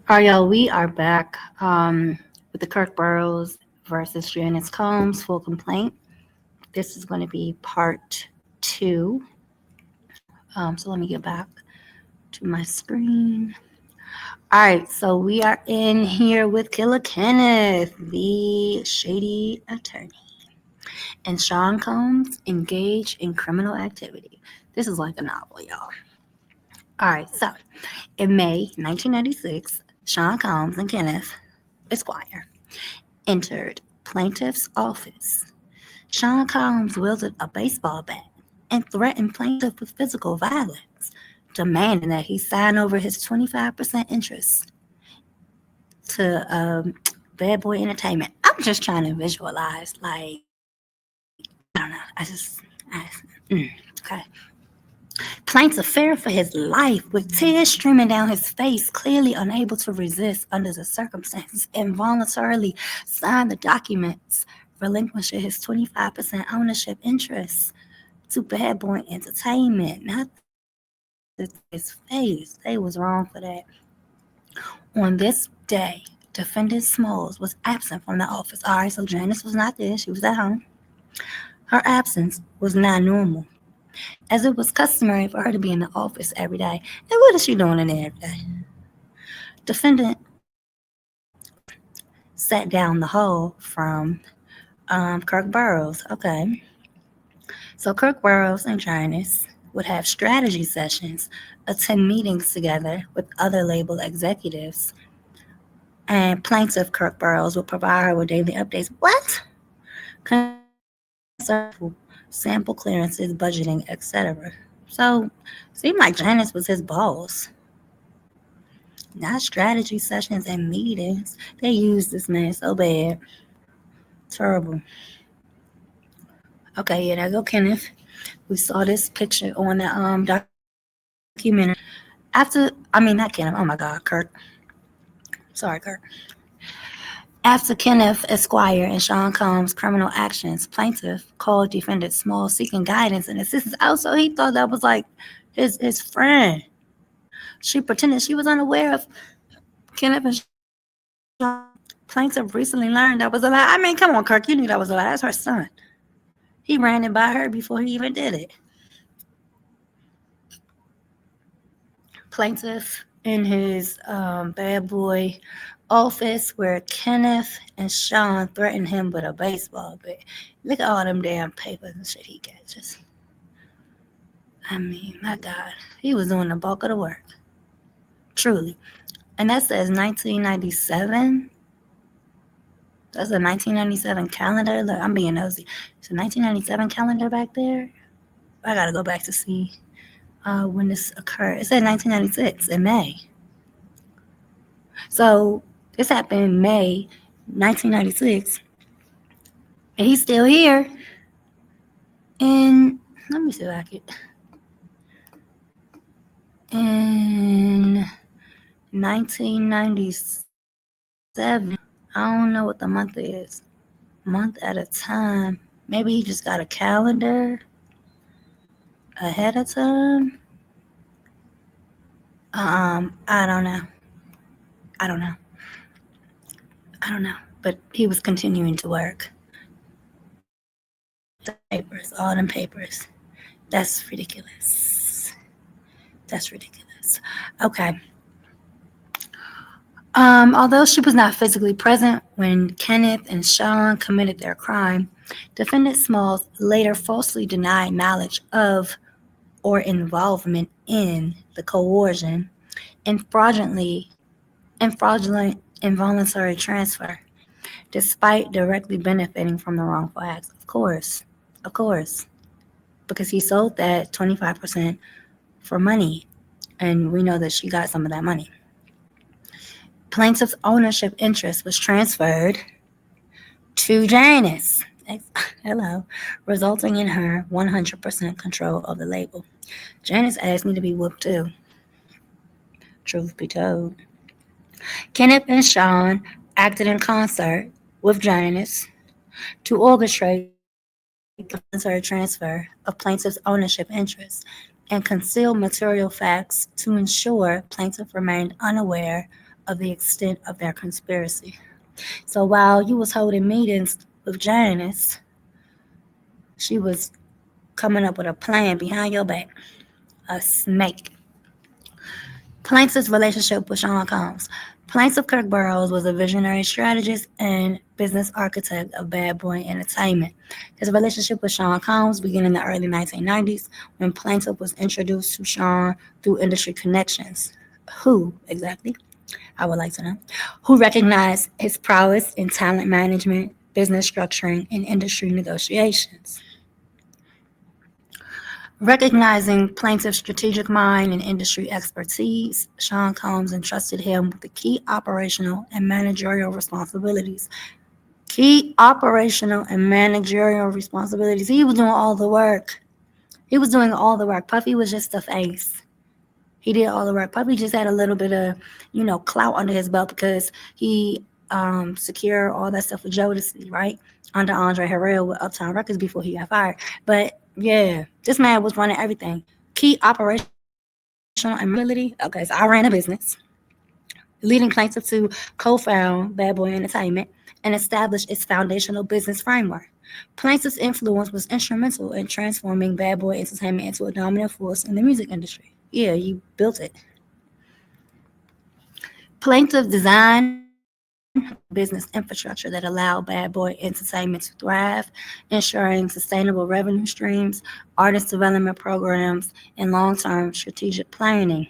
All right, y'all, we are back with the Kirk Burrowes versus Janice Combs full complaint. This is going to be part two. So let me get back to my screen. All right, so we are in here with Killer Kenneth, the shady attorney, and Sean Combs engaged in criminal activity. This is like a novel, y'all. All right, so in May 1996, Sean Combs and Kenneth Esquire entered Plaintiff's office. Sean Combs wielded a baseball bat and threatened Plaintiff with physical violence, demanding that he sign over his 25% interest to Bad Boy Entertainment. I'm just trying to visualize, like, I don't know. Okay. Plaintiff feared for his life, with tears streaming down his face, clearly unable to resist under the circumstances, involuntarily signed the documents, relinquishing his 25% ownership interest to Bad Boy Entertainment. Not his face. They was wrong for that. On this day, Defendant Smalls was absent from the office. All right, so Janice was not there. She was at home. Her absence was not normal, as it was customary for her to be in the office every day. And what is she doing in there every day? Defendant sat down the hall from Kirk Burrowes. Okay. So Kirk Burrowes and Janice would have strategy sessions, attend meetings together with other label executives, and plaintiff Kirk Burrowes would provide her with daily updates. What? Sample clearances, budgeting, etc. So, seemed like Janice was his boss. Not strategy sessions and meetings. They used this man so bad. Terrible. Okay, yeah, there go Kenneth. We saw this picture on the documentary. Not Kenneth. Oh my God, Kirk. Sorry, Kirk. After Kenneth Esquire and Sean Combs' criminal actions, plaintiff called defendant Smalls seeking guidance and assistance. Also, he thought that was like his friend. She pretended she was unaware of Kenneth and Sean. Plaintiff recently learned that was a lie. I mean, come on, Kirk, you knew that was a lie. That's her son. He ran it by her before he even did it. Plaintiff in his bad boy office where Kenneth and Sean threatened him with a baseball bat. Look at all them damn papers and shit he got. My God, he was doing the bulk of the work. Truly. And that says 1997. That's a 1997 calendar. Look, I'm being nosy. It's a 1997 calendar back there. I gotta go back to see when this occurred. It said 1996 in May. So this happened in May 1996, and he's still here. And let me see if I could. In 1997, I don't know what the month is. Month at a time. Maybe he just got a calendar ahead of time. I don't know. I don't know. I don't know. But he was continuing to work. The papers, all them papers. That's ridiculous. That's ridiculous. Okay. Although she was not physically present when Kenneth and Sean committed their crime, Defendant Smalls later falsely denied knowledge of or involvement in the coercion and fraudulent involuntary transfer, despite directly benefiting from the wrongful acts. Of course, because he sold that 25% for money, and we know that she got some of that money. Plaintiff's ownership interest was transferred to Janice. Hello, resulting in her 100% control of the label. Janice asked me to be whooped too. Truth be told. Kenneth and Sean acted in concert with Janice to orchestrate the voluntary transfer of plaintiff's ownership interests and conceal material facts to ensure plaintiff remained unaware of the extent of their conspiracy. So while you was holding meetings with Janice, she was coming up with a plan behind your back, a snake. Plaintiff's relationship with Sean Combs. Plaintiff Kirk Burrowes was a visionary strategist and business architect of Bad Boy Entertainment. His relationship with Sean Combs began in the early 1990s when Plaintiff was introduced to Sean through industry connections. Who exactly? I would like to know. Who recognized his prowess in talent management, business structuring, and industry negotiations. Recognizing Plaintiff's strategic mind and industry expertise, Sean Combs entrusted him with the key operational and managerial responsibilities. Key operational and managerial responsibilities. He was doing all the work. He was doing all the work. Puffy was just the face. He did all the work. Puffy just had a little bit of, clout under his belt because he secured all that stuff with Jodeci, right? Under Andre Harrell with Uptown Records before he got fired. But yeah, this man was running everything. Key operational and ability. Okay, so I ran a business, leading Plaintiff to co-found Bad Boy Entertainment and establish its foundational business framework. Plaintiff's influence was instrumental in transforming Bad Boy Entertainment into a dominant force in the music industry. Yeah, you built it. Plaintiff designed business infrastructure that allowed Bad Boy Entertainment to thrive, ensuring sustainable revenue streams, artist development programs, and long-term strategic planning.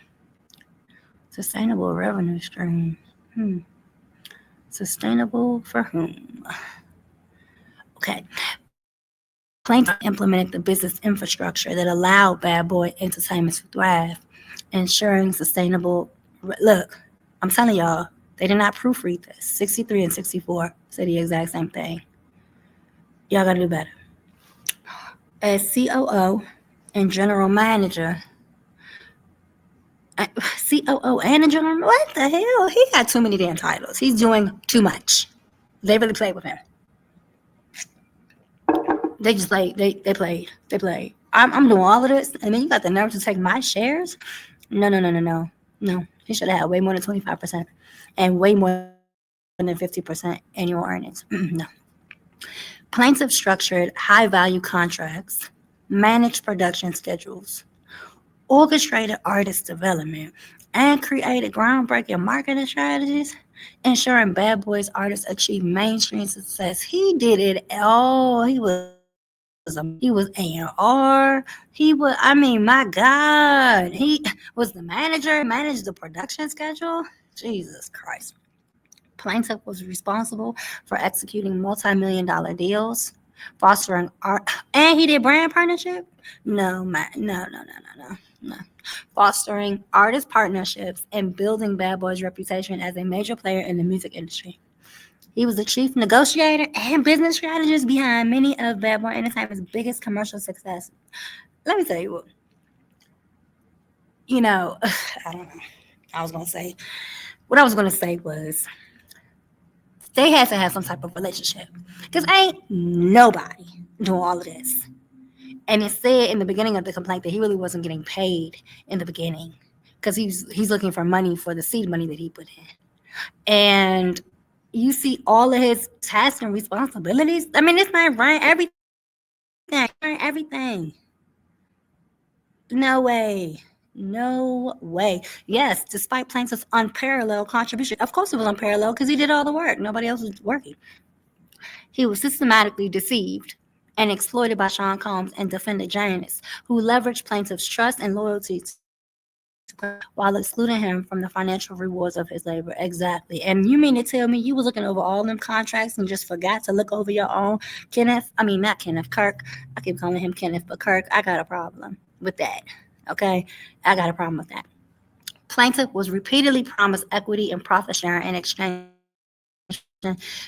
Sustainable revenue stream. Sustainable for whom? Okay. Plaintiff implemented the business infrastructure that allowed Bad Boy Entertainment to thrive, ensuring sustainable. Look, I'm telling y'all, they did not proofread this. 63 and 64 say the exact same thing. Y'all gotta do better. As COO and general manager, COO and a general, what the hell? He got too many damn titles. He's doing too much. They really played with him. They just played. They played. They played. I'm doing all of this, and then you got the nerve to take my shares? No. He should have had way more than 25% and way more than 50% annual earnings. No. Plaintiff structured high-value contracts, managed production schedules, orchestrated artist development, and created groundbreaking marketing strategies, ensuring Bad Boys artists achieve mainstream success. He did it all. He was A&R. My God. He was the manager, managed the production schedule. Jesus Christ. Plaintiff was responsible for executing multi-million-dollar deals, fostering art, and he did brand partnership? No. Fostering artist partnerships and building Bad Boy's reputation as a major player in the music industry. He was the chief negotiator and business strategist behind many of Bad Boy Entertainment's biggest commercial success. Let me tell you what. I don't know. What I was going to say was they had to have some type of relationship because ain't nobody doing all of this. And it said in the beginning of the complaint that he really wasn't getting paid in the beginning because he's looking for money for the seed money that he put in. And you see all of his tasks and responsibilities. I mean, this man ran everything. No way. Yes, despite Plaintiff's unparalleled contribution. Of course it was unparalleled because he did all the work. Nobody else was working. He was systematically deceived and exploited by Sean Combs and Defendant Janice, who leveraged Plaintiff's trust and loyalty while excluding him from the financial rewards of his labor. Exactly. And you mean to tell me you was looking over all them contracts and just forgot to look over your own? Kenneth, not Kenneth, Kirk. I keep calling him Kenneth, but Kirk, I got a problem with that. Okay? I got a problem with that. Plaintiff was repeatedly promised equity and profit sharing in exchange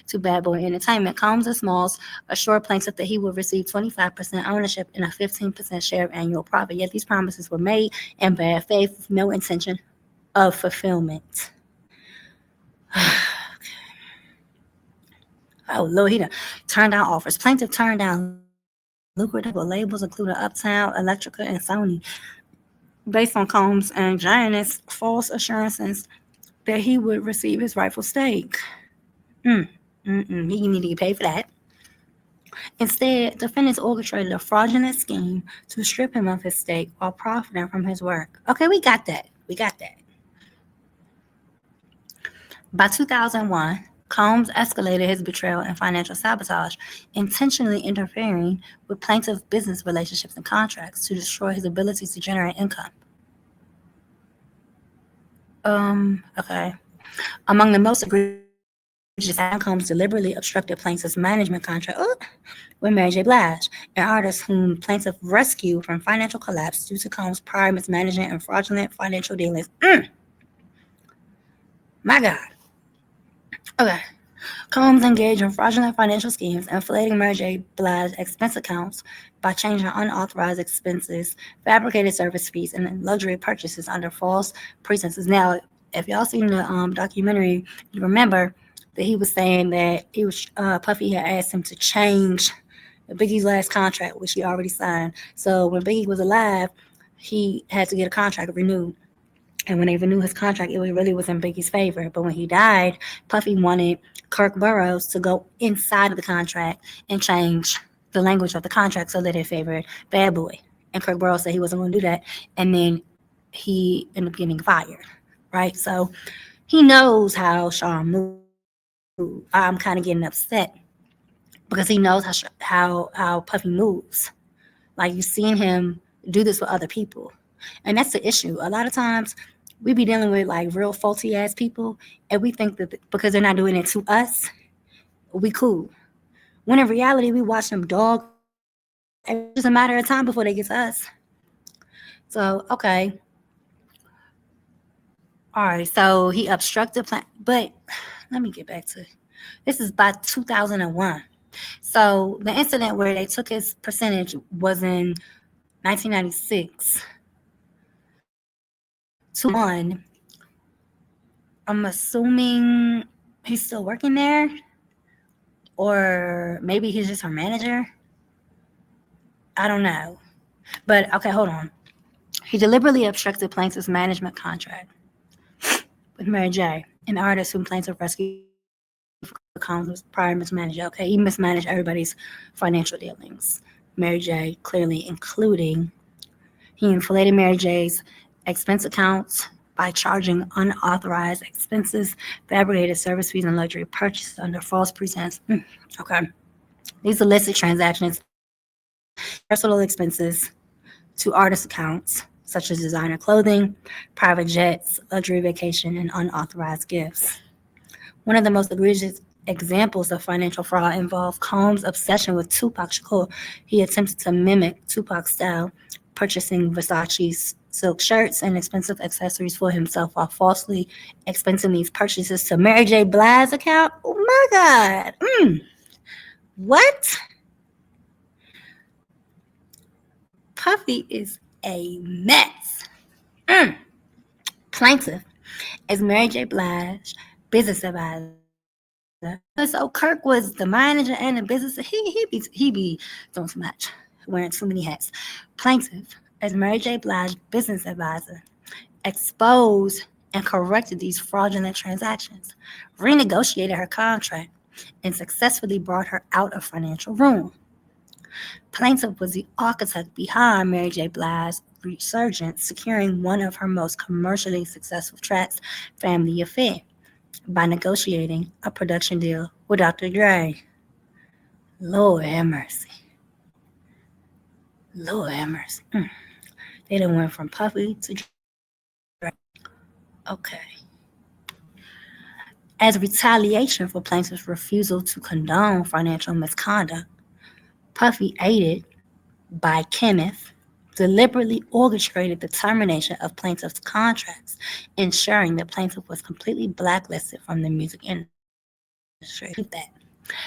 to Bad Boy Entertainment. Combs and Smalls assured Plaintiff that he would receive 25% ownership and a 15% share of annual profit. Yet these promises were made in bad faith with no intention of fulfillment. Oh, Lord, he done turned down offers. Plaintiff turned down lucrative labels including Uptown, Electrica, and Sony based on Combs and Janice's false assurances that he would receive his rightful stake. He need to get paid for that. Instead, defendants orchestrated a fraudulent scheme to strip him of his stake while profiting from his work. Okay, we got that. By 2001, Combs escalated his betrayal and financial sabotage, intentionally interfering with plaintiff's business relationships and contracts to destroy his ability to generate income. Okay. Among the most egregious Combs deliberately obstructed plaintiff's management contract with Mary J. Blige, an artist whom plaintiff rescued from financial collapse due to Combs' prior mismanagement and fraudulent financial dealings. My God. Okay. Combs engaged in fraudulent financial schemes, inflating Mary J. Blige's expense accounts by changing unauthorized expenses, fabricated service fees, and luxury purchases under false pretenses. Now, if y'all seen the documentary, you remember that he was saying that he was Puffy had asked him to change Biggie's last contract, which he already signed. So when Biggie was alive, he had to get a contract renewed. And when they renewed his contract, it really was in Biggie's favor. But when he died, Puffy wanted Kirk Burrowes to go inside of the contract and change the language of the contract so that it favored Bad Boy. And Kirk Burrowes said he wasn't going to do that. And then he ended up getting fired, right? So he knows how Sean moves. I'm kind of getting upset because he knows how Puffy moves. Like, you've seen him do this with other people. And that's the issue. A lot of times we be dealing with like real faulty ass people, and we think that because they're not doing it to us, we cool. When in reality, we watch them dog. It's just a matter of time before they get to us. So, okay. All right. So he obstructed plan, but let me get back to this. Is by 2001. So the incident where they took his percentage was in 1996. I'm assuming he's still working there, or maybe he's just her manager. I don't know. But okay, hold on. He deliberately obstructed plaintiff's management contract with Mary J., an artist whom plaintiff rescued from Combs' prior mismanagement. Okay, he mismanaged everybody's financial dealings. Mary J., clearly including, he inflated Mary J.'s expense accounts by charging unauthorized expenses, fabricated service fees, and luxury purchases under false pretense. Okay. These illicit transactions, personal expenses to artist accounts, such as designer clothing, private jets, luxury vacation, and unauthorized gifts. One of the most egregious examples of financial fraud involved Combs' obsession with Tupac Shakur. He attempted to mimic Tupac's style, purchasing Versace's silk shirts and expensive accessories for himself while falsely expensing these purchases to Mary J. Blige's account. Oh my God. What? Puffy is a mess. Plaintiff is Mary J. Blige, business advisor. So Kirk was the manager and the business. He be doing too much, wearing too many hats. Plaintiff, as Mary J. Blige, business advisor, exposed and corrected these fraudulent transactions, renegotiated her contract, and successfully brought her out of financial ruin. Plaintiff was the architect behind Mary J. Blige's resurgence, securing one of her most commercially successful tracks, Family Affair, by negotiating a production deal with Dr. Dre. Lord have mercy. Lord have mercy. They done went from Puffy to Dre. Okay. As retaliation for plaintiff's refusal to condone financial misconduct, Puffy, aided by Kenneth, deliberately orchestrated the termination of plaintiff's contracts, ensuring that plaintiff was completely blacklisted from the music industry.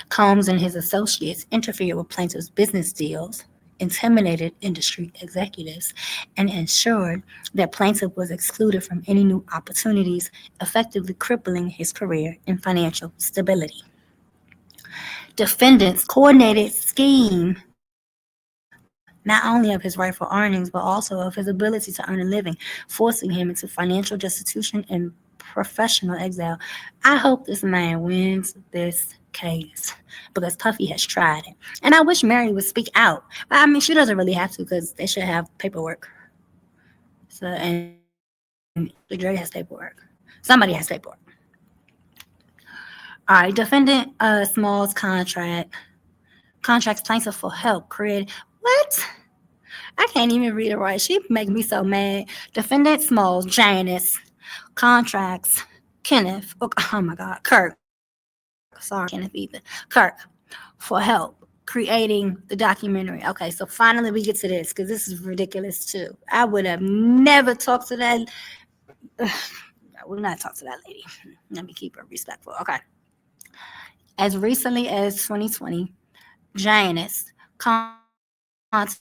Combs and his associates interfered with plaintiff's business deals, intimidated industry executives, and ensured that plaintiff was excluded from any new opportunities, effectively crippling his career and financial stability. Defendant's coordinated scheme not only of his rightful earnings, but also of his ability to earn a living, forcing him into financial destitution and professional exile. I hope this man wins this case because Puffy has tried it. And I wish Mary would speak out. But I mean, she doesn't really have to because they should have paperwork. So, and the jury has paperwork. Somebody has paperwork. All right, defendant Smalls contracts plaintiff for help created. What? I can't even read it right. She make me so mad. Defendant Smalls, Janice, contracts Kenneth. Oh my God, Kirk. Sorry, Kenneth either. Kirk for help creating the documentary. Okay, so finally we get to this because this is ridiculous too. I would have never talked to that. I would not talk to that lady. Let me keep her respectful. Okay. As recently as 2020, Janice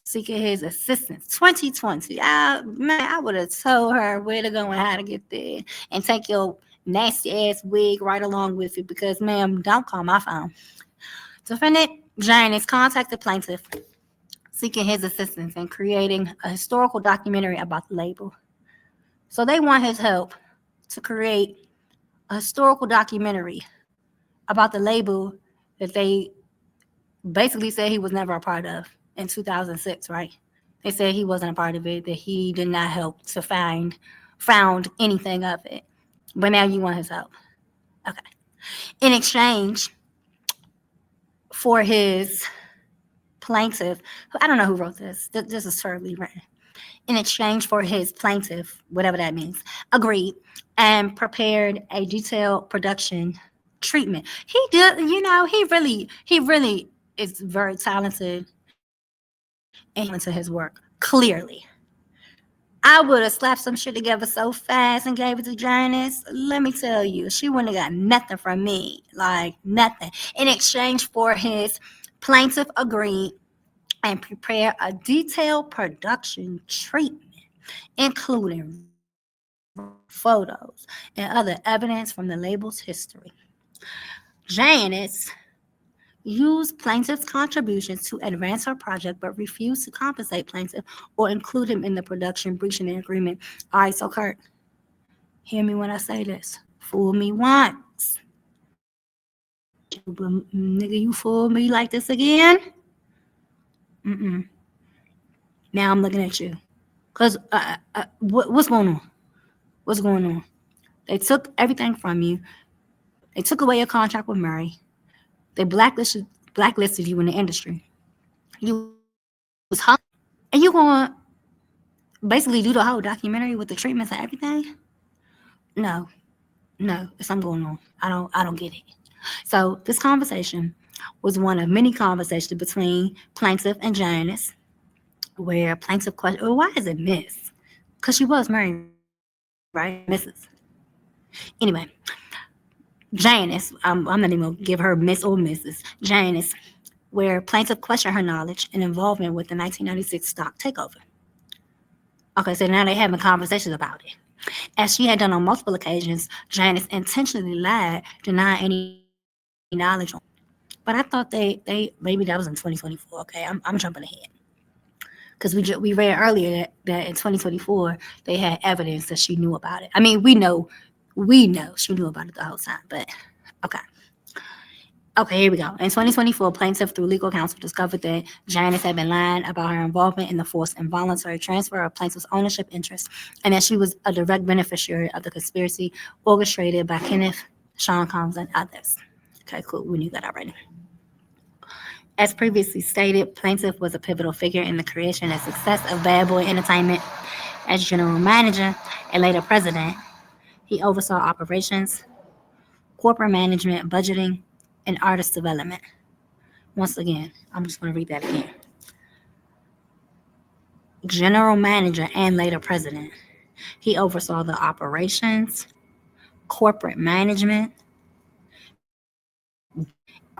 seeking his assistance. 2020. I would have told her where to go and how to get there and take your nasty ass wig right along with it because, ma'am, don't call my phone. Defendant Janice contacted plaintiff seeking his assistance in creating a historical documentary about the label. So they want his help to create a historical documentary about the label that they basically said he was never a part of in 2006, right? They said he wasn't a part of it, that he did not help to found anything of it. But now you want his help. Okay. In exchange for his plaintiff, I don't know who wrote this. This is terribly written. In exchange for his plaintiff, whatever that means, agreed and prepared a detailed production treatment. He did, he really is very talented and into his work, clearly. I would have slapped some shit together so fast and gave it to Janice. Let me tell you, she wouldn't have got nothing from me, like nothing. In exchange for his plaintiff agreed and prepare a detailed production treatment, including photos and other evidence from the label's history. Janice used plaintiff's contributions to advance her project, but refused to compensate plaintiff or include him in the production, breaching the agreement. All right, so Kirk, hear me when I say this. Fool me once. But nigga, you fool me like this again? Now I'm looking at you. Because what's going on? What's going on? They took everything from you. They took away your contract with Murray. They blacklisted you in the industry. You was hung, and you gonna basically do the whole documentary with the treatments and everything? No, there's something going on. I don't get it. So this conversation was one of many conversations between plaintiff and Janice, where plaintiff questioned, well, why is it Miss? Because she was married, right? Mrs. Anyway, Janice, I'm not even going to give her Miss or Mrs. Janice, where plaintiff questioned her knowledge and involvement with the 1996 stock takeover. Okay, so now they're having conversations about it. As she had done on multiple occasions, Janice intentionally lied, denying any knowledge. But I thought they maybe that was in 2024. Okay, I'm jumping ahead. Because we read earlier that in 2024, they had evidence that she knew about it. I mean, we know she knew about it the whole time, but okay. Okay, here we go. In 2024, plaintiff through legal counsel discovered that Janice had been lying about her involvement in the forced involuntary transfer of plaintiff's ownership interest, and that she was a direct beneficiary of the conspiracy orchestrated by Kenneth, Sean Combs, and others. Okay, cool. We knew that already. As previously stated, plaintiff was a pivotal figure in the creation and success of Bad Boy Entertainment. As general manager and later president, he oversaw operations, corporate management, budgeting, and artist development. Once again, I'm just going to read that again. General manager and later president, he oversaw the operations, corporate management,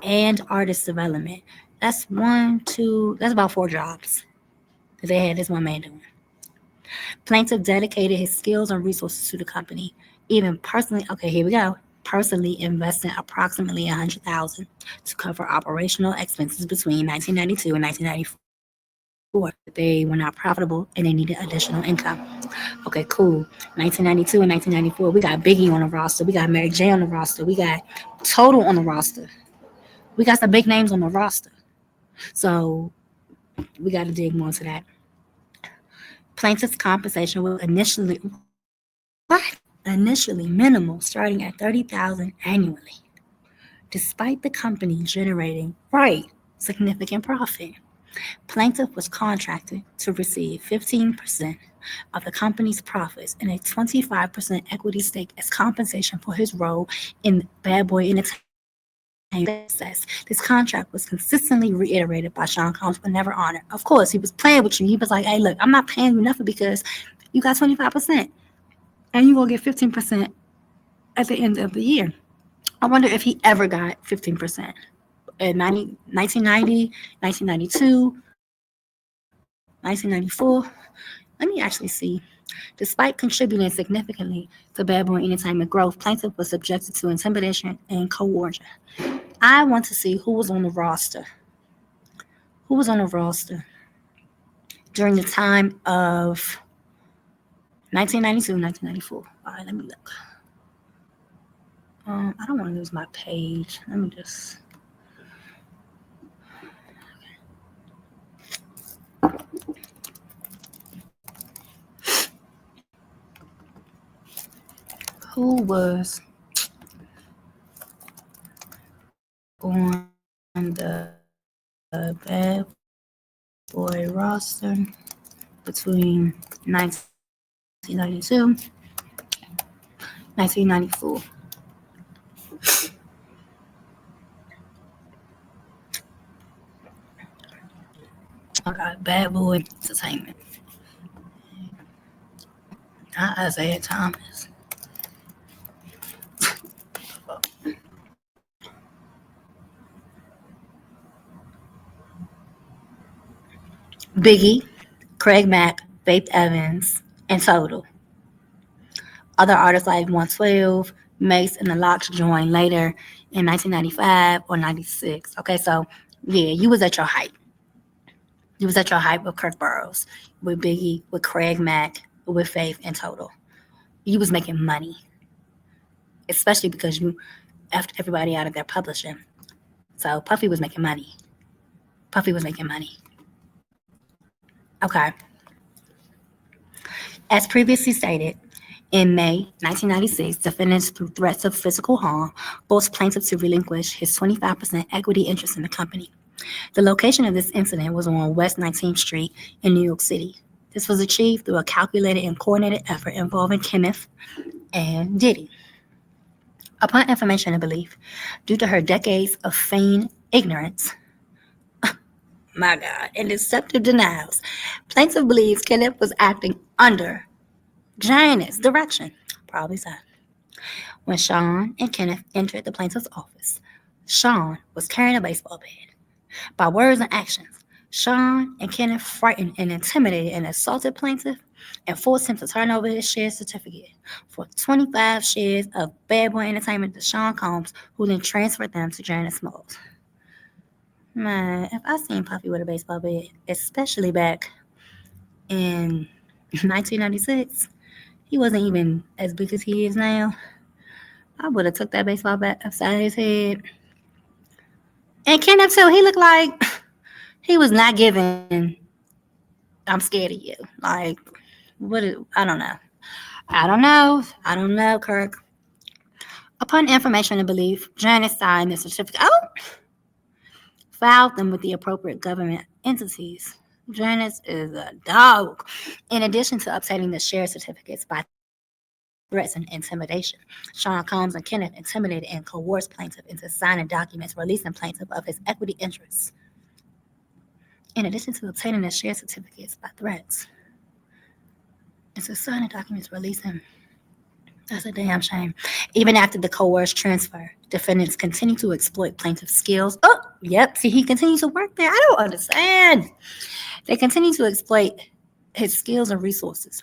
and artist development. That's that's about 4 jobs that they had this one man doing. Plaintiff dedicated his skills and resources to the company, even personally, okay, here we go, personally investing approximately $100,000 to cover operational expenses between 1992 and 1994. they were not profitable and they needed additional income. Okay, cool. 1992 and 1994, we got Biggie on the roster. We got Mary J on the roster. We got Total on the roster. We got some big names on the roster. So we got to dig more into that. Plaintiff's compensation was initially minimal, starting at $30,000 annually, despite the company generating significant profit. Plaintiff was contracted to receive 15% of the company's profits and a 25% equity stake as compensation for his role in Bad Boy Entertainment success. This contract was consistently reiterated by Sean Combs but never honored. Of course, he was playing with you. He was like, hey, look, I'm not paying you nothing because you got 25% and you're going to get 15% at the end of the year. I wonder if he ever got 15%. In 1990, 1992, 1994. Let me actually see. Despite contributing significantly to Bad Boy Entertainment growth, Plaintiff was subjected to intimidation and coercion. I want to see who was on the roster. Who was on the roster during the time of 1992, 1994. All right, let me look. I don't want to lose my page. Let me just. Who was on the Bad Boy roster between 1992 1994? I got Bad Boy Entertainment. Not Isaiah Thomas. Biggie, Craig Mack, Faith Evans, and Total. Other artists like 112, Mace, and the Locks joined later in 1995 or 96. Okay, so yeah, you was at your height. You was at your height with Kirk Burrowes, with Biggie, with Craig Mack, with Faith, and Total. You was making money, especially because you effed everybody out of their publishing. So Puffy was making money. Okay. As previously stated, in May 1996, defendants, through threats of physical harm, forced plaintiff to relinquish his 25% equity interest in the company. The location of this incident was on West 19th Street in New York City. This was achieved through a calculated and coordinated effort involving Kenneth and Diddy. Upon information and belief, due to her decades of feigned ignorance, my God, and deceptive denials, plaintiff believes Kenneth was acting under Janice's direction. Probably so. When Sean and Kenneth entered the plaintiff's office, Sean was carrying a baseball bat. By words and actions, Sean and Kenneth frightened and intimidated and assaulted plaintiff and forced him to turn over his share certificate for 25 shares of Bad Boy Entertainment to Sean Combs, who then transferred them to Janice Smalls. Man, if I seen Puffy with a baseball bat, especially back in 1996, he wasn't even as big as he is now. I would have took that baseball bat upside his head. And Kenneth too, he looked like he was not giving, I'm scared of you. Like, I don't know. I don't know, Kirk. Upon information and belief, Janice signed the certificate. Filed them with the appropriate government entities. Janice is a dog. In addition to obtaining the share certificates by threats and intimidation, Sean Combs and Kenneth intimidated and coerced plaintiff into signing documents releasing plaintiff of his equity interests. In addition to obtaining the share certificates by threats, and to signing documents releasing. That's a damn shame. Even after the coerced transfer, defendants continue to exploit plaintiff's skills. Oh, yep. See, he continues to work there. I don't understand. They continue to exploit his skills and resources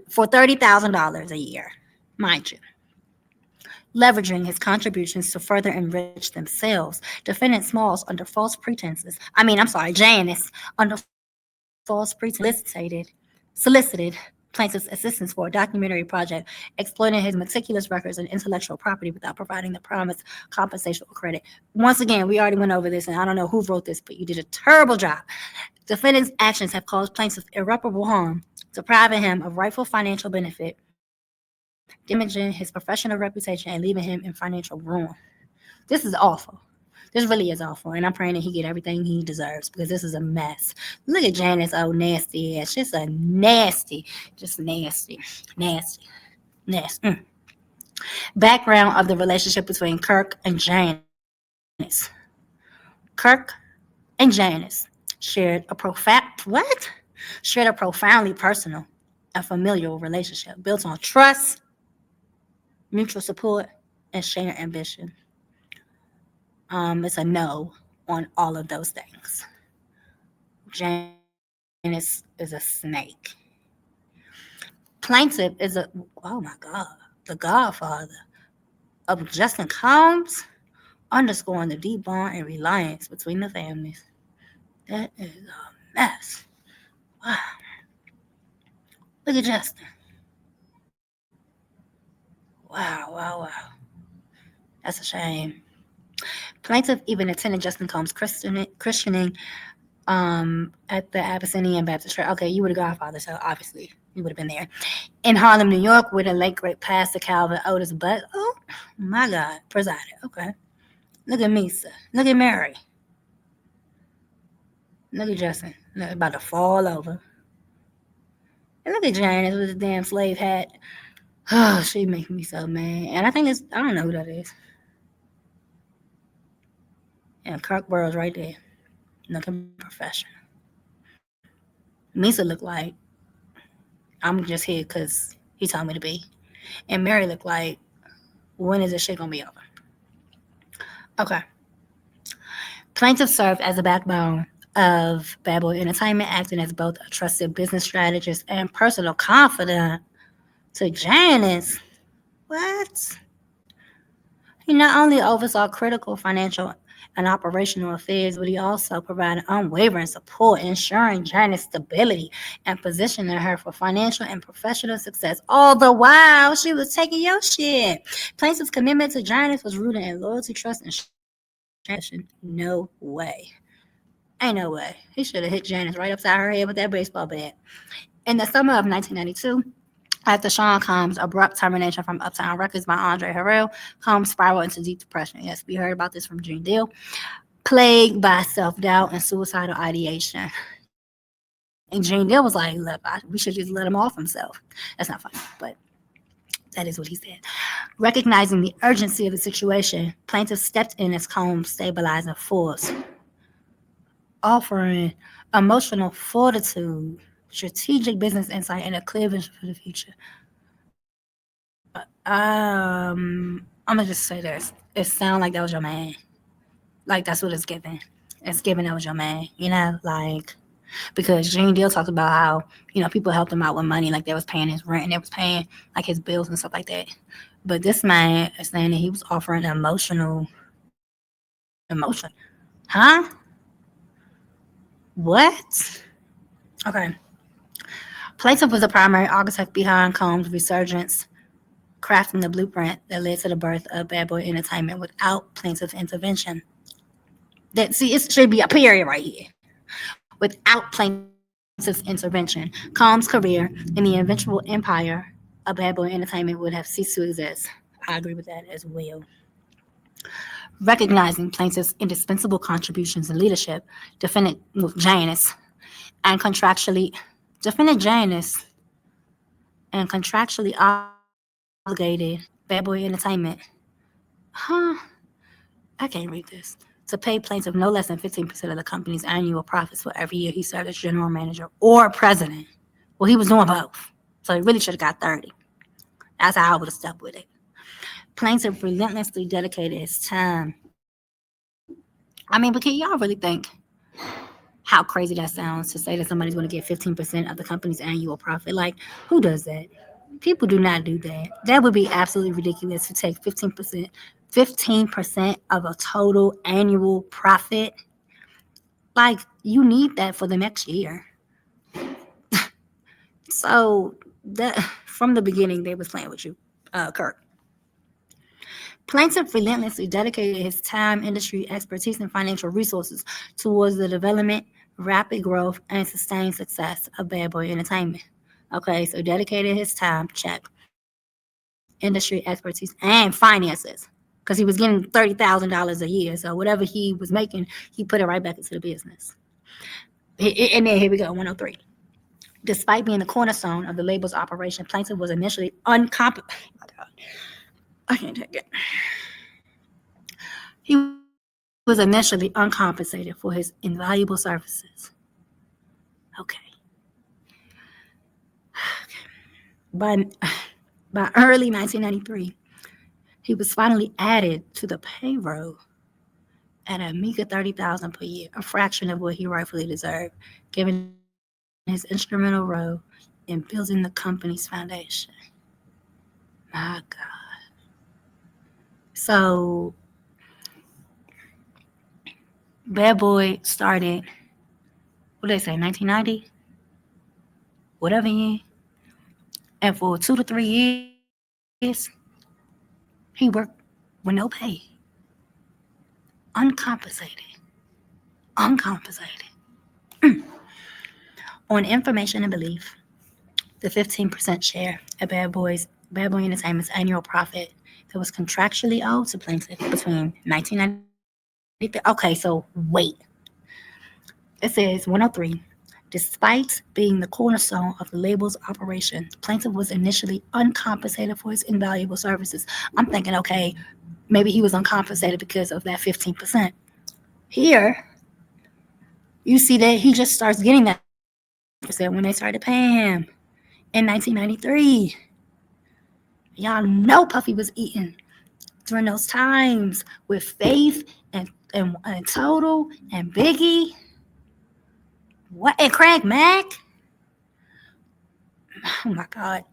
for $30,000 a year, mind you. Leveraging his contributions to further enrich themselves. Defendant Smalls, under false pretenses. Janice, under false pretense solicited plaintiff's assistance for a documentary project, exploiting his meticulous records and intellectual property without providing the promised compensation or credit. Once again, we already went over this, and I don't know who wrote this, but you did a terrible job. Defendant's actions have caused plaintiff irreparable harm, depriving him of rightful financial benefit, damaging his professional reputation, and leaving him in financial ruin. This is awful. This really is awful, and I'm praying that he get everything he deserves, because this is a mess. Look at Janice, oh nasty ass. Just a nasty. Background of the relationship between Kirk and Janice. Kirk and Janice shared a profoundly personal and familial relationship built on trust, mutual support, and shared ambition. It's a no on all of those things. Janice is a snake. Plaintiff is the godfather of Janice Combs, underscoring the deep bond and reliance between the families. That is a mess. Wow. Look at Justin. Wow. That's a shame. Plaintiff even attended Justin Combs' christening at the Abyssinian Baptist Church. Okay, you were the godfather, so obviously you would have been there. In Harlem, New York, where the late great pastor Calvin Otis Butt, oh my God, presided. Okay. Look at Meiselas. Look at Mary. Look at Justin. Look, about to fall over. And look at Janice with the damn slave hat. Oh, she making me so mad. And I don't know who that is. And Kirk Burrowes right there. Looking professional. Meiselas looked like I'm just here because he told me to be. And Mary looked like, when is this shit going to be over? Okay. Plaintiff served as the backbone of Bad Boy Entertainment, acting as both a trusted business strategist and personal confidant to Janice. What? He not only oversaw critical financial and operational affairs, but he also provided unwavering support, ensuring Janice's stability and positioning her for financial and professional success. All the while, she was taking your shit. Plaintiff's commitment to Janice was rooted in loyalty, trust, and passion. No way. Ain't no way. He should have hit Janice right upside her head with that baseball bat. In the summer of 1992, after Sean Combs' abrupt termination from Uptown Records by Andre Harrell, Combs spiraled into deep depression. Yes, we heard about this from Gene Deal. Plagued by self-doubt and suicidal ideation. And Gene Deal was like, look, we should just let him off himself. That's not funny, but that is what he said. Recognizing the urgency of the situation, plaintiff stepped in as Combs' stabilizing force, offering emotional fortitude, strategic business insight, and a clear vision for the future. I'm gonna just say this. It sounds like that was your man. Like, that's what it's giving. It's giving that was your man, like, because Gene Deal talked about how, people helped him out with money, like they was paying his rent and they was paying like his bills and stuff like that. But this man is saying that he was offering emotion. Huh? What? Okay. Plaintiff was the primary architect behind Combs' resurgence, crafting the blueprint that led to the birth of Bad Boy Entertainment without plaintiff's intervention. It should be a period right here. Without plaintiff's intervention, Combs' career and the eventual empire of Bad Boy Entertainment would have ceased to exist. I agree with that as well. Recognizing plaintiff's indispensable contributions and leadership, Defendant Janice and contractually obligated Bad Boy Entertainment. I can't read this. To pay plaintiff no less than 15% of the company's annual profits for every year he served as general manager or president. Well, he was doing both, so he really should have got 30. That's how I would have stuck with it. Plaintiff relentlessly dedicated his time. But can y'all really think how crazy that sounds to say that somebody's going to get 15% of the company's annual profit? Like, who does that? People do not do that. That would be absolutely ridiculous to take 15% of a total annual profit. Like, you need that for the next year. So that from the beginning, they was playing with you, Kirk. Plaintiff relentlessly dedicated his time, industry expertise, and financial resources towards the development, rapid growth, and sustained success of Bad Boy Entertainment. Okay, so dedicated his time, check. Industry expertise and finances, because he was getting $30,000 a year. So whatever he was making, he put it right back into the business. And then here we go, 103. Despite being the cornerstone of the label's operation, Plaintiff was initially uncompensated. Oh my God, I can't take it. He was initially uncompensated for his invaluable services. Okay. By, by early 1993, he was finally added to the payroll at a meager $30,000 per year, a fraction of what he rightfully deserved, given his instrumental role in building the company's foundation. My God. So Bad Boy started, what did they say, 1990? Whatever year. And for 2 to 3 years, he worked with no pay. Uncompensated. Uncompensated. On information and belief, the 15% share of Bad Boy Entertainment's annual profit that was contractually owed to Plaintiff between 1993. Okay, so wait. It says 103. Despite being the cornerstone of the label's operation, Plaintiff was initially uncompensated for his invaluable services. I'm thinking, okay, maybe he was uncompensated because of that 15%. Here, you see that he just starts getting that 15% when they started paying him in 1993. Y'all know Puffy was eating during those times with Faith and Total and Biggie. What? And Craig Mack? Oh my God.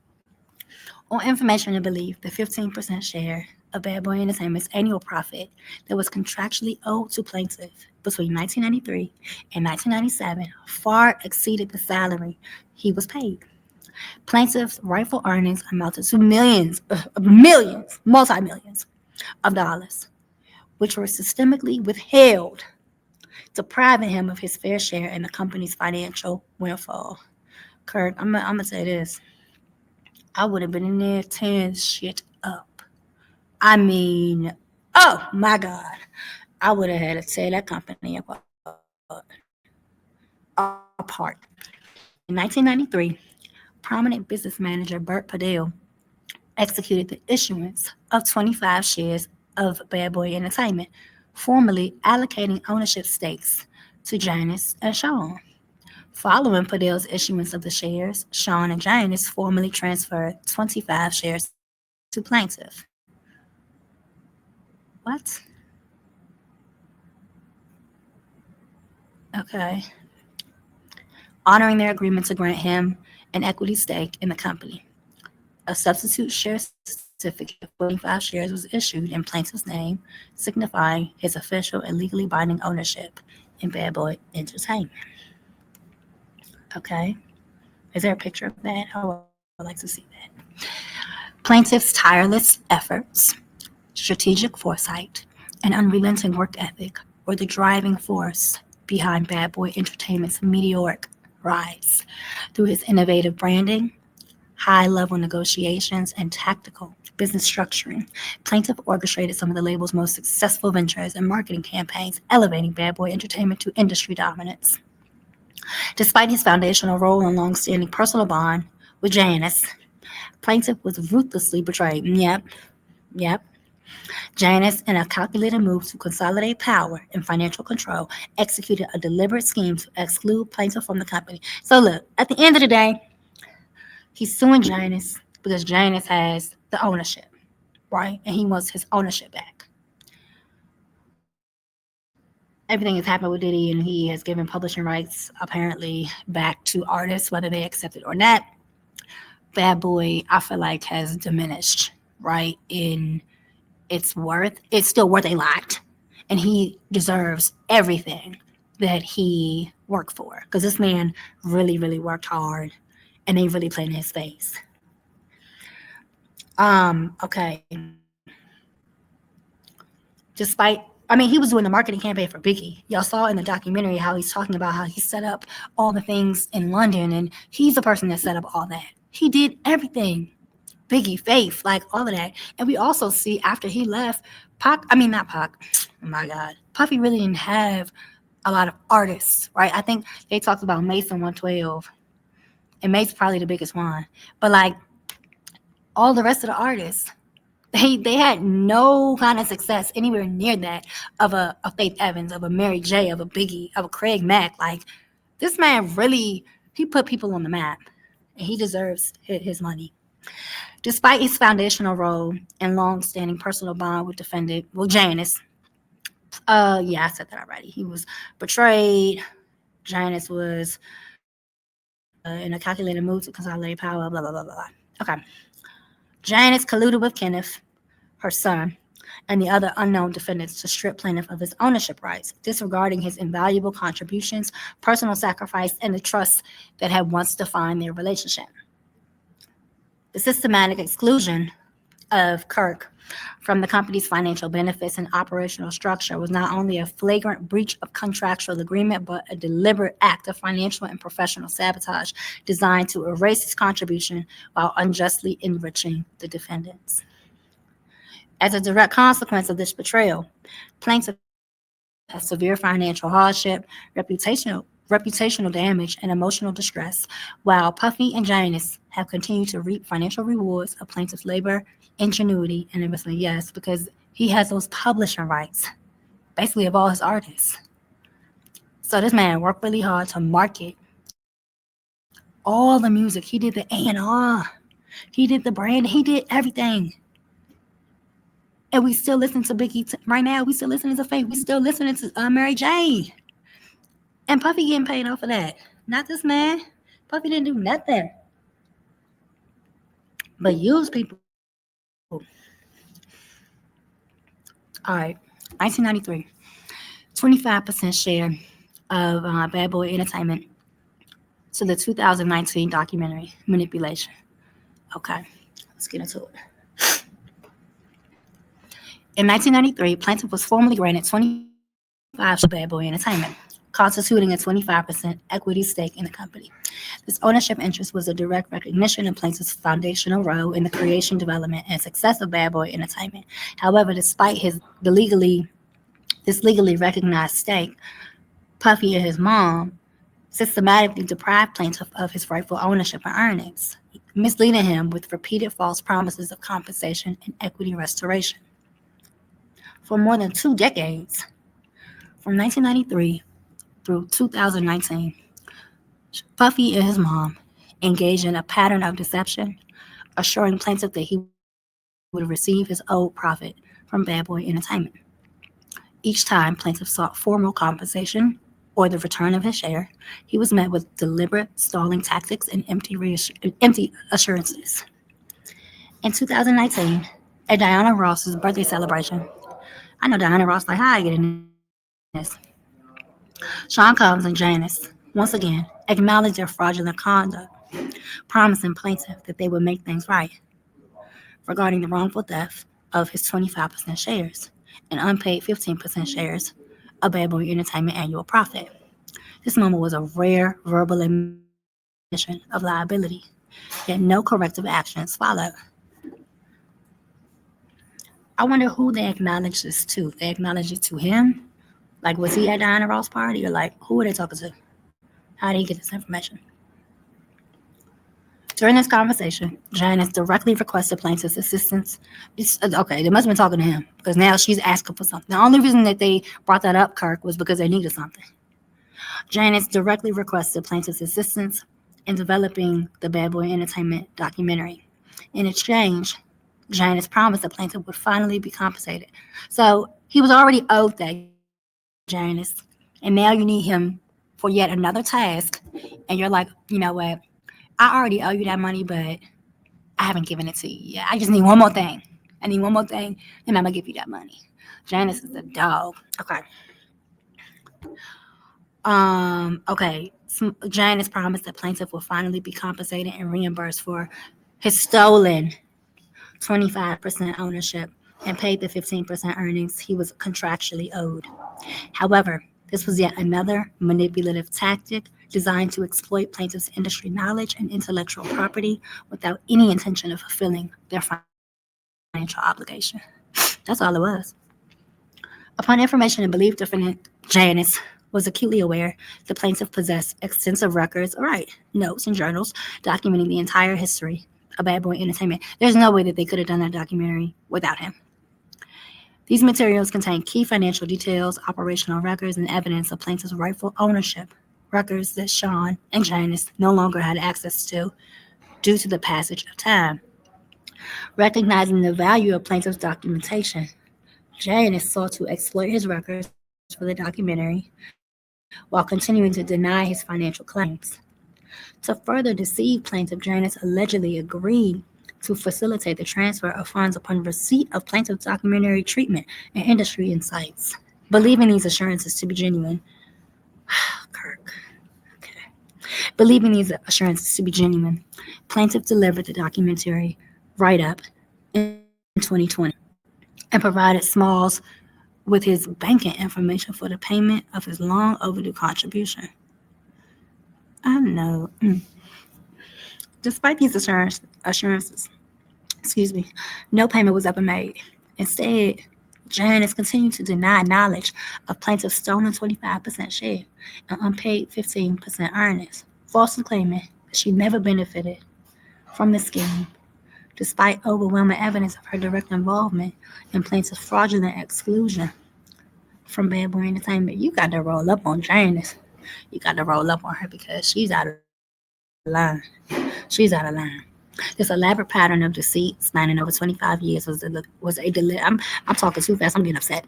On information and belief, the 15% share of Bad Boy Entertainment's annual profit that was contractually owed to Plaintiff between 1993 and 1997 far exceeded the salary he was paid. Plaintiff's rightful earnings amounted to millions, multi-millions of dollars, which were systemically withheld, depriving him of his fair share in the company's financial windfall. Kirk, I'm gonna say this. I would have been in there tearing shit up. I mean, oh my God. I would have had to tear that company apart. In 1993, prominent business manager Bert Padell executed the issuance of 25 shares of Bad Boy Entertainment, formally allocating ownership stakes to Janice and Sean. Following Padell's issuance of the shares, Sean and Janice formally transferred 25 shares to Plaintiff. What? Okay. Honoring their agreement to grant him an equity stake in the company. A substitute share certificate of 25 shares was issued in Plaintiff's name, signifying his official and legally binding ownership in Bad Boy Entertainment. Okay. Is there a picture of that? I would like to see that. Plaintiff's tireless efforts, strategic foresight, and unrelenting work ethic were the driving force behind Bad Boy Entertainment's meteoric rise. Through his innovative branding, high level negotiations, and tactical business structuring, Plaintiff orchestrated some of the label's most successful ventures and marketing campaigns, elevating Bad Boy Entertainment to industry dominance. Despite his foundational role and long-standing personal bond with Janice, Plaintiff was ruthlessly betrayed. Yep. Janice, in a calculated move to consolidate power and financial control, executed a deliberate scheme to exclude Plaintiff from the company. So look, at the end of the day, he's suing Janice because Janice has the ownership, right? And he wants his ownership back. Everything has happened with Diddy, and he has given publishing rights apparently back to artists, whether they accept it or not. Bad Boy, I feel like, has diminished, right? In its worth. It's still worth a lot, and he deserves everything that he worked for, because this man really, really worked hard and they really played in his face. Okay. He was doing the marketing campaign for Biggie. Y'all saw in the documentary how he's talking about how he set up all the things in London, and he's the person that set up all that. He did everything. Biggie, Faith, like all of that. And we also see after he left, not Pac, oh my God, Puffy really didn't have a lot of artists, right? I think they talked about Mace and 112, and Mace probably the biggest one. But like all the rest of the artists, they had no kind of success anywhere near that of a Faith Evans, of a Mary J, of a Biggie, of a Craig Mack. Like this man really, he put people on the map, and he deserves his money. Despite his foundational role and long-standing personal bond with Defendant, Janice, I said that already. He was betrayed. Janice was in a calculated move to consolidate power, blah, blah, blah, blah. Okay. Janice colluded with Kenneth, her son, and the other unknown defendants to strip Plaintiff of his ownership rights, disregarding his invaluable contributions, personal sacrifice, and the trust that had once defined their relationship. The systematic exclusion of Kirk from the company's financial benefits and operational structure was not only a flagrant breach of contractual agreement, but a deliberate act of financial and professional sabotage designed to erase his contribution while unjustly enriching the defendants. As a direct consequence of this betrayal, Plaintiff has severe financial hardship, reputational damage, and emotional distress, while Puffy and Janice have continued to reap financial rewards of Plaintiff's labor, ingenuity, and investment. Yes, because he has those publishing rights, basically of all his artists. So this man worked really hard to market all the music. He did the A&R. He did the brand. He did everything. And we still listen to Biggie right now. We still listening to Faith. We still listening to Mary J. And Puffy getting paid off of that. Not this man. Puffy didn't do nothing but use people. All right, 1993, 25% share of Bad Boy Entertainment to the 2019 documentary, Manipulation. Okay, let's get into it. In 1993, Plaintiff was formally granted 25% of Bad Boy Entertainment, constituting a 25% equity stake in the company. This ownership interest was a direct recognition of Plaintiff's foundational role in the creation, development, and success of Bad Boy Entertainment. However, despite this legally recognized stake, Puffy and his mom systematically deprived Plaintiff of his rightful ownership and earnings, misleading him with repeated false promises of compensation and equity restoration. For more than 2 decades, from 1993 through 2019, Puffy and his mom engaged in a pattern of deception, assuring Plaintiff that he would receive his owed profit from Bad Boy Entertainment. Each time Plaintiff sought formal compensation or the return of his share, he was met with deliberate stalling tactics and empty assurances. In 2019, at Diana Ross's birthday celebration, I know Diana Ross like, how I get in this? Sean Combs and Janice, once again, acknowledged their fraudulent conduct, promising Plaintiff that they would make things right regarding the wrongful theft of his 25% shares and unpaid 15% shares of Bad Boy Entertainment annual profit. This moment was a rare verbal admission of liability, yet no corrective actions followed. I wonder who they acknowledged this to. They acknowledged it to him? Like, was he at Diana Ross' party? Or like, who were they talking to? How did he get this information? During this conversation, Janice directly requested Plaintiff's assistance. Okay, they must have been talking to him because now she's asking for something. The only reason that they brought that up, Kirk, was because they needed something. Janice directly requested Plaintiff's assistance in developing the Bad Boy Entertainment documentary. In exchange, Janice promised that Plaintiff would finally be compensated. So he was already owed that, Janice, and now you need him for yet another task. And you're like, you know what? I already owe you that money, but I haven't given it to you yet. I just need one more thing. I need one more thing, and I'm going to give you that money. Janice is a dog. Okay. Okay. Janice promised that plaintiff will finally be compensated and reimbursed for his stolen 25% ownership and paid the 15% earnings he was contractually owed. However, this was yet another manipulative tactic designed to exploit plaintiff's industry knowledge and intellectual property without any intention of fulfilling their financial obligation. That's all it was. Upon information and belief, defendant Janice was acutely aware the plaintiff possessed extensive records, notes and journals documenting the entire history of Bad Boy Entertainment. There's no way that they could have done that documentary without him. These materials contain key financial details, operational records, and evidence of plaintiff's rightful ownership, records that Sean and Janice no longer had access to due to the passage of time. Recognizing the value of plaintiff's documentation, Janice sought to exploit his records for the documentary while continuing to deny his financial claims. To further deceive plaintiff, Janice allegedly agreed to facilitate the transfer of funds upon receipt of plaintiff's documentary treatment and industry insights. Believing these assurances to be genuine, Kirk. Okay. Believing these assurances to be genuine, plaintiff delivered the documentary write-up in 2020 and provided Smalls with his banking information for the payment of his long overdue contribution. I know. Despite these assurances, no payment was ever made. Instead, Janice continued to deny knowledge of plaintiff's stolen 25% share and unpaid 15% earnings, falsely claiming that she never benefited from the scheme, despite overwhelming evidence of her direct involvement in plaintiff's fraudulent exclusion from Bad Boy Entertainment. You got to roll up on Janice. You got to roll up on her because she's out of line. She's out of line. This elaborate pattern of deceit spanning over 25 years was I'm talking too fast. I'm getting upset.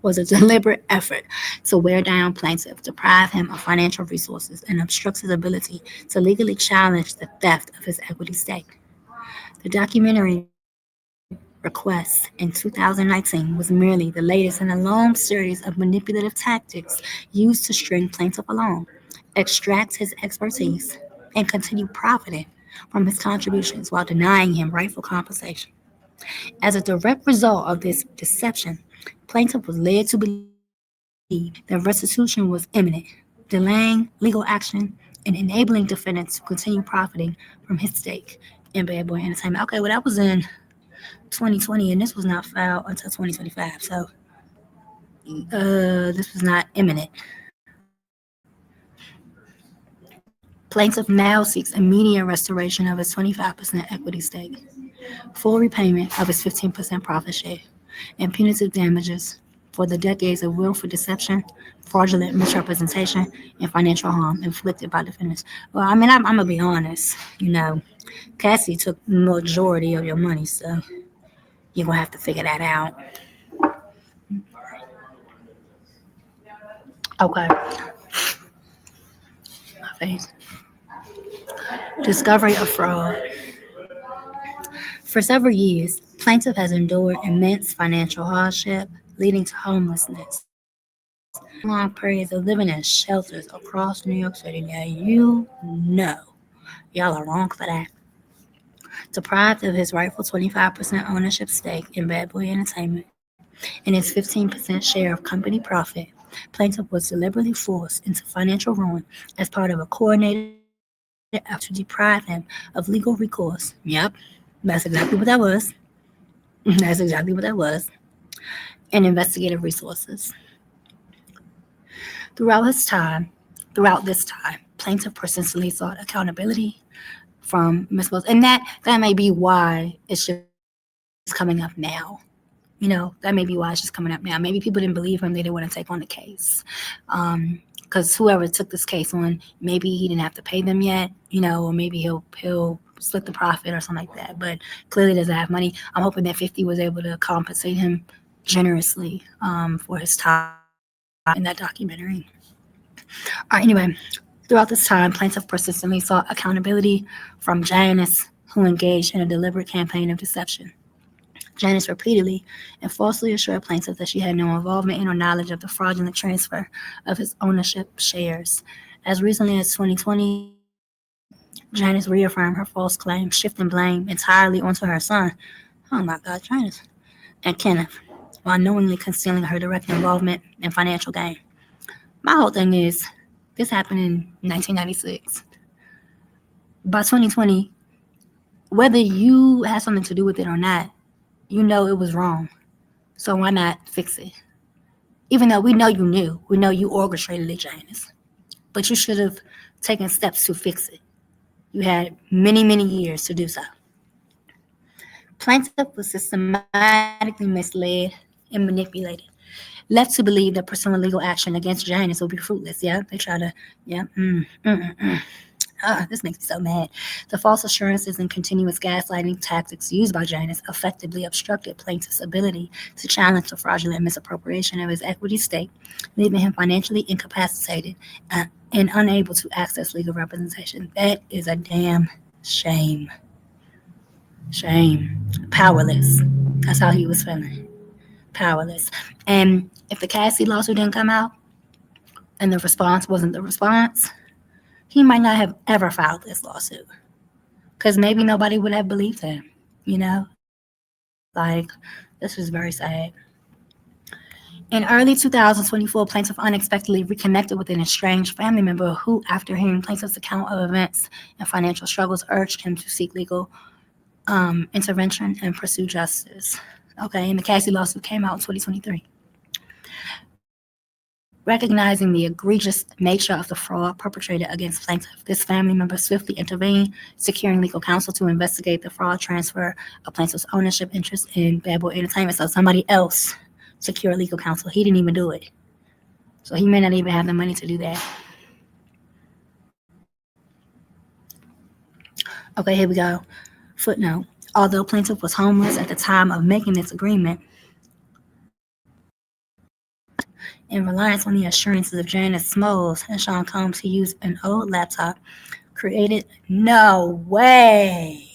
Was a deliberate effort to wear down plaintiff, deprive him of financial resources, and obstruct his ability to legally challenge the theft of his equity stake. The documentary request in 2019 was merely the latest in a long series of manipulative tactics used to string plaintiff along, extract his expertise, and continue profiting from his contributions while denying him rightful compensation. As a direct result of this deception, plaintiff was led to believe that restitution was imminent, delaying legal action and enabling defendants to continue profiting from his stake in Bad Boy Entertainment. Okay, well, that was in 2020, and this was not filed until 2025, so this was not imminent. Plaintiff now seeks immediate restoration of his 25% equity stake, full repayment of his 15% profit share, and punitive damages for the decades of willful deception, fraudulent misrepresentation, and financial harm inflicted by defendants. Well, I mean, I'm going to be honest. Cassie took the majority of your money, so you're going to have to figure that out. Okay. My face. Discovery of fraud. For several years, plaintiff has endured immense financial hardship, leading to homelessness. Long periods of living in shelters across New York City. Now, y'all are wrong for that. Deprived of his rightful 25% ownership stake in Bad Boy Entertainment and his 15% share of company profit, plaintiff was deliberately forced into financial ruin as part of a coordinated effort to deprive him of legal recourse. Yep, that's exactly what that was. And investigative resources. Throughout this time, plaintiff persistently sought accountability from Meiselas, and that may be why it's just coming up now. That may be why it's just coming up now. Maybe people didn't believe him; they didn't want to take on the case, because whoever took this case on, maybe he didn't have to pay them yet, or maybe he'll split the profit or something like that. But clearly doesn't have money. I'm hoping that 50 was able to compensate him generously for his time in that documentary. All right, anyway, throughout this time, plaintiff persistently sought accountability from Janice, who engaged in a deliberate campaign of deception. Janice repeatedly and falsely assured plaintiff that she had no involvement in or knowledge of the fraudulent transfer of his ownership shares As recently as 2020, Janice reaffirmed her false claim, shifting blame entirely onto her son. Oh my God, Janice. And Kenneth, while knowingly concealing her direct involvement in financial gain. My whole thing is, this happened in 1996. By 2020, whether you had something to do with it or not, you know it was wrong. So why not fix it? Even though we know you knew, we know you orchestrated it, Janice. But you should have taken steps to fix it. You had many, many years to do so. Plaintiff was systematically misled and manipulated, left to believe that pursuing legal action against Janice would be fruitless. Yeah, they try to, yeah, this makes me so mad. The false assurances and continuous gaslighting tactics used by Janice effectively obstructed plaintiff's ability to challenge the fraudulent misappropriation of his equity stake, leaving him financially incapacitated and unable to access legal representation. That is a damn shame. Shame. Powerless. That's how he was feeling. Powerless. And if the Cassie lawsuit didn't come out and the response wasn't the response, he might not have ever filed this lawsuit. Because maybe nobody would have believed him. You know? Like, this was very sad. In early 2024, plaintiff unexpectedly reconnected with an estranged family member who, after hearing plaintiff's account of events and financial struggles, urged him to seek legal intervention and pursue justice. Okay, and the Cassie lawsuit came out in 2023. Recognizing the egregious nature of the fraud perpetrated against plaintiff, this family member swiftly intervened, securing legal counsel to investigate the fraud transfer of plaintiff's ownership interest in Bad Boy Entertainment. So somebody else secured legal counsel. He didn't even do it. So he may not even have the money to do that. Okay, here we go. Footnote. Although plaintiff was homeless at the time of making this agreement, in reliance on the assurances of Janice Smalls and Sean Combs, he used an old laptop created. No way.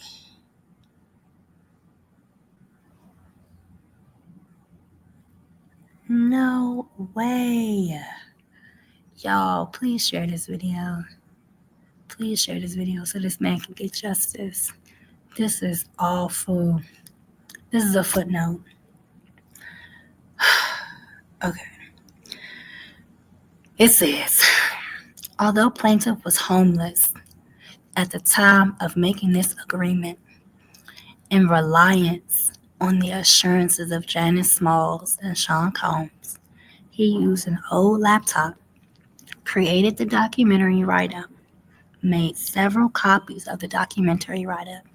No way. Y'all, please share this video. Please share this video so this man can get justice. This is awful. This is a footnote. Okay. It says, although plaintiff was homeless at the time of making this agreement, in reliance on the assurances of Janice Smalls and Sean Combs, he used an old laptop, created the documentary write-up, made several copies of the documentary write-up,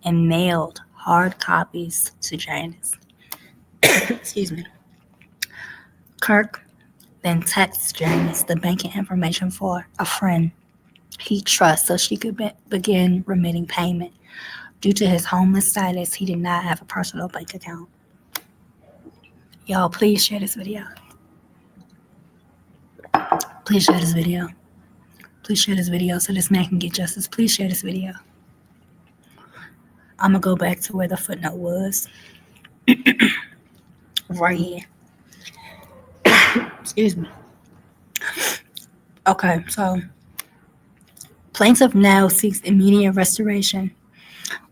and mailed hard copies to Janice. Excuse me. Kirk then texts Janice the banking information for a friend he trusts so she could begin remitting payment. Due to his homeless status, he did not have a personal bank account. Y'all, please share this video. Please share this video. Please share this video so this man can get justice. Please share this video. I'm going to go back to where the footnote was. Right here. Excuse me. Okay, so plaintiff now seeks immediate restoration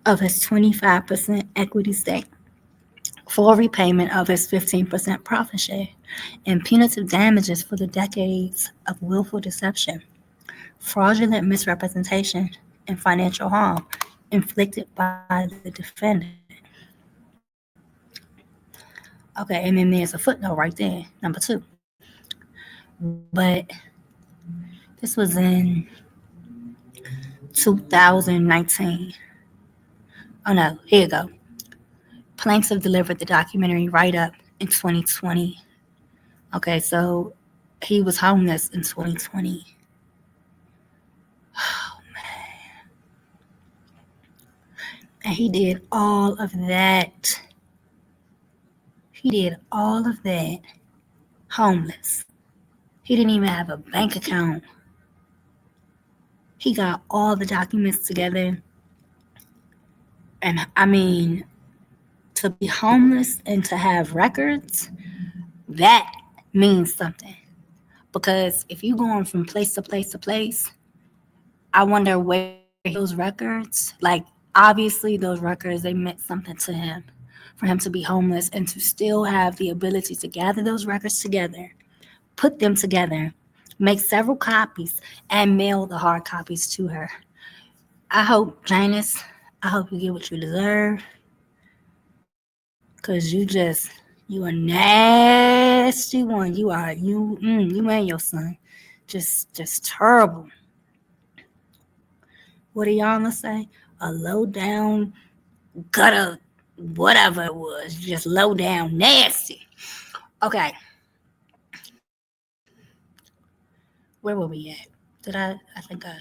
of his 25% equity stake for repayment of his 15% profit share and punitive damages for the decades of willful deception, fraudulent misrepresentation, and financial harm inflicted by the defendant. Okay, and then there's a footnote right there, number 2. But this was in 2019. Oh no, here you go. Plaintiff delivered the documentary write-up in 2020. Okay, so he was homeless in 2020. Oh, man. And he did all of that. He did all of that homeless. He didn't even have a bank account. He got all the documents together. And I mean, to be homeless and to have records, that means something. Because if you going from place to place to place, I wonder where those records, like obviously those records, they meant something to him, for him to be homeless and to still have the ability to gather those records together, put them together, make several copies, and mail the hard copies to her. I hope, Janice, I hope you get what you deserve. Cause you a nasty one. You and your son. Just terrible. What do y'all say? A low down gutter, whatever it was, just low down nasty. Okay. Where were we at? I think okay.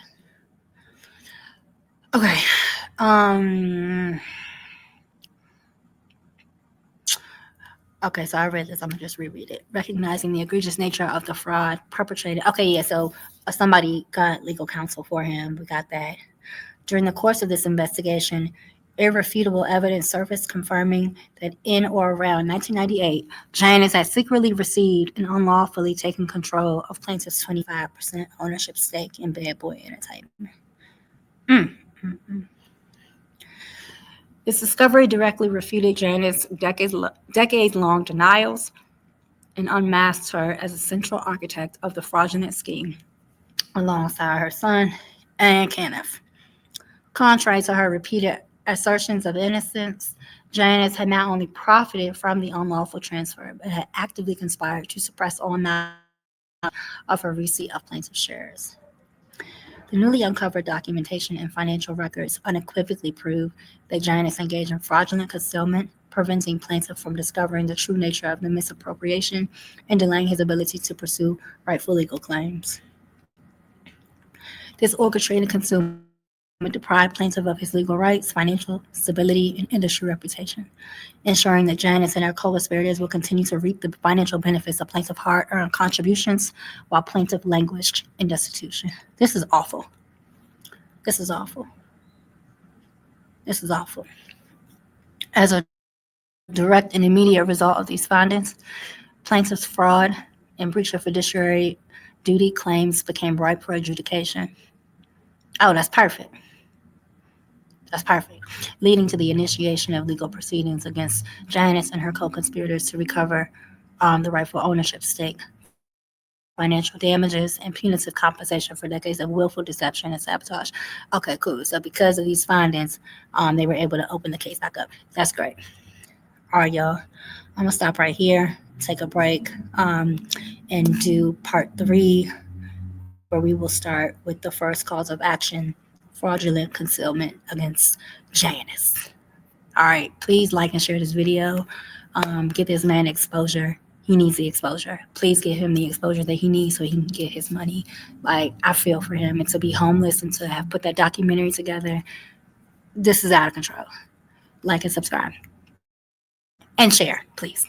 Okay, so I read this. I'm going to just reread it. Recognizing the egregious nature of the fraud perpetrated. Okay, yeah, so somebody got legal counsel for him. We got that. During the course of this investigation, irrefutable evidence surfaced confirming that in or around 1998, Janice had secretly received and unlawfully taken control of plaintiff's 25% ownership stake in Bad Boy Entertainment. This discovery directly refuted Janice's decades-long denials and unmasked her as a central architect of the fraudulent scheme, alongside her son and Kenneth. Contrary to her repeated assertions of innocence, Janice had not only profited from the unlawful transfer, but had actively conspired to suppress all knowledge of her receipt of plaintiff shares. The newly uncovered documentation and financial records unequivocally prove that Janice engaged in fraudulent concealment, preventing plaintiff from discovering the true nature of the misappropriation and delaying his ability to pursue rightful legal claims. This orchestrated concealment deprived plaintiff of his legal rights, financial stability, and industry reputation, ensuring that Janice and her co-conspirators will continue to reap the financial benefits of plaintiff's hard-earned contributions while plaintiff languished in destitution. This is awful. This is awful. This is awful. As a direct and immediate result of these findings, plaintiff's fraud and breach of fiduciary duty claims became ripe for adjudication. Oh, that's perfect. That's perfect. Leading to the initiation of legal proceedings against Janice and her co-conspirators to recover the rightful ownership stake, financial damages, and punitive compensation for decades of willful deception and sabotage. Okay, cool. So because of these findings, they were able to open the case back up. That's great. All right, y'all. I'm going to stop right here, take a break, and do part 3, where we will start with the first cause of action, fraudulent concealment against Janice. All right, please like and share this video. Get this man exposure. He needs the exposure. Please give him the exposure that he needs so he can get his money. Like, I feel for him, and to be homeless and to have put that documentary together, this is out of control. Like and subscribe. And share, please.